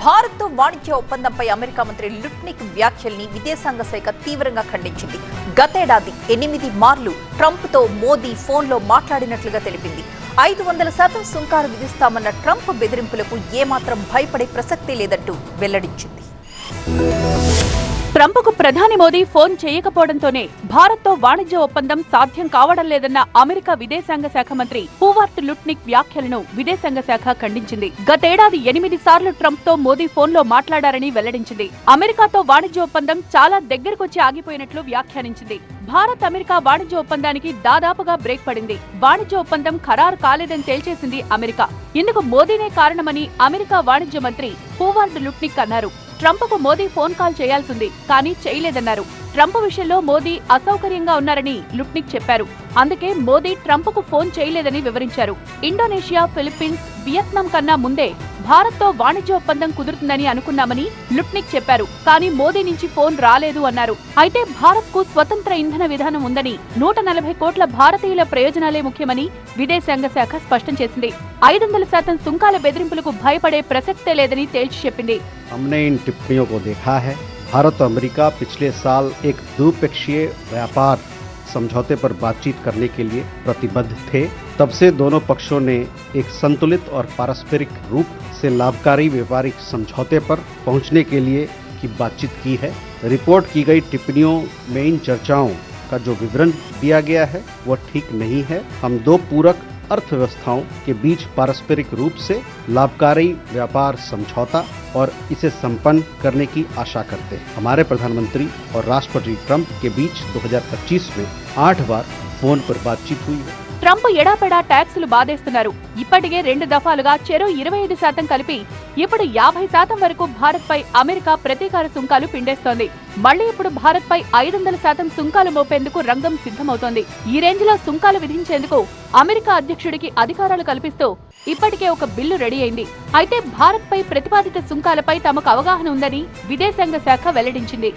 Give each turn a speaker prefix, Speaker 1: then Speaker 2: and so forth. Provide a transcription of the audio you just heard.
Speaker 1: భారత్ తో వాణిజ్య ఒప్పందంపై అమెరికా మంత్రి లుట్నిక్ వ్యాఖ్యల్ని విదేశాంగ శాఖ తీవ్రంగా ఖండించింది. గతేడాది 8 మార్లు ట్రంప్ తో మోదీ ఫోన్లో మాట్లాడినట్లుగా తెలిపింది. 500% సుంకాలు విధిస్తామన్న ట్రంప్ బెదిరింపులకు ఏమాత్రం భయపడే ప్రసక్తే లేదంటూ వెల్లడించింది.
Speaker 2: ట్రంప్కు ప్రధాని మోదీ ఫోన్ చేయకపోవడంతోనే భారత్తో వాణిజ్య ఒప్పందం సాధ్యం కావడం లేదన్న అమెరికా విదేశాంగ శాఖ మంత్రి హూవార్ట్ లుట్నిక్ వ్యాఖ్యలను విదేశాంగ శాఖ ఖండించింది. గతేడాది 8 సార్లు ట్రంప్తో మోదీ ఫోన్లో మాట్లాడారని వెల్లడించింది. అమెరికాతో వాణిజ్య ఒప్పందం చాలా దగ్గరకొచ్చి ఆగిపోయినట్లు వ్యాఖ్యానించింది. భారత్ అమెరికా వాణిజ్య ఒప్పందానికి దాదాపుగా బ్రేక్ పడింది. వాణిజ్య ఒప్పందం ఖరారు కాలేదని తేల్చేసింది అమెరికా. ఇందుకు మోదీనే కారణమని అమెరికా వాణిజ్య మంత్రి హూవార్ట్ లుట్నిక్ అన్నారు. ట్రంప్కు మోదీ ఫోన్ కాల్ చేయాల్సింది, కానీ చేయలేదన్నారు. ట్రంప్ విషయంలో మోదీ అసౌకర్యంగా ఉన్నారని లుట్నిక్ చెప్పారు. అందుకే మోదీ ట్రంప్కు ఫోన్ చేయలేదని వివరించారు. ఇండోనేషియా, ఫిలిప్పీన్స్, వియత్నాం కన్నా ముందే భారత్తో వాణిజ్య ఒప్పందం కుదురుతుందని అనుకున్నామని లుట్నిక్ చెప్పారు. కానీ మోదీ నుంచి ఫోన్ రాలేదు అన్నారు. అయితే భారత్కు స్వతంత్ర ఇంధన విధానం ఉందని, 140 కోట్ల భారతీయుల ప్రయోజనాలే ముఖ్యమని విదేశాంగ శాఖ స్పష్టం చేసింది. 500% సుంకాల బెదిరింపులకు భయపడే ప్రసక్తే లేదని తేల్చి చెప్పింది.
Speaker 3: हमने इन टिप्पणियों को देखा है। भारत और अमेरिका पिछले साल एक द्विपक्षीय व्यापार समझौते पर बातचीत करने के लिए प्रतिबद्ध थे। तब से दोनों पक्षों ने एक संतुलित और पारस्परिक रूप से लाभकारी व्यापारिक समझौते पर पहुंचने के लिए की बातचीत की है। रिपोर्ट की गई टिप्पणियों में इन चर्चाओं का जो विवरण दिया गया है वह ठीक नहीं है। हम दो पूरक अर्थव्यवस्थाओं के बीच पारस्परिक रूप से लाभकारी व्यापार समझौता और इसे संपन्न करने की आशा करते हैं। हमारे प्रधानमंत्री और राष्ट्रपति ट्रंप के बीच 2025 में 8 बार फोन पर बातचीत हुई है।
Speaker 2: ట్రంప్ ఎడాపెడా ట్యాక్సులు బాధేస్తున్నారు. ఇప్పటికే 2 దఫాలుగా చెరో 25% కలిపి ఇప్పుడు 50% వరకు భారత్పై అమెరికా ప్రతీకార సుంకాలు పిండేస్తోంది. మళ్లీ ఇప్పుడు భారత్పై 500% సుంకాలు మోపేందుకు రంగం సిద్ధమవుతోంది. ఈ రేంజ్లో సుంకాలు విధించేందుకు అమెరికా అధ్యక్షుడికి అధికారాలు కల్పిస్తూ ఇప్పటికే ఒక బిల్లు రెడీ అయింది. అయితే భారత్పై ప్రతిపాదిత సుంకాలపై తమకు అవగాహన ఉందని విదేశాంగ శాఖ వెల్లడించింది.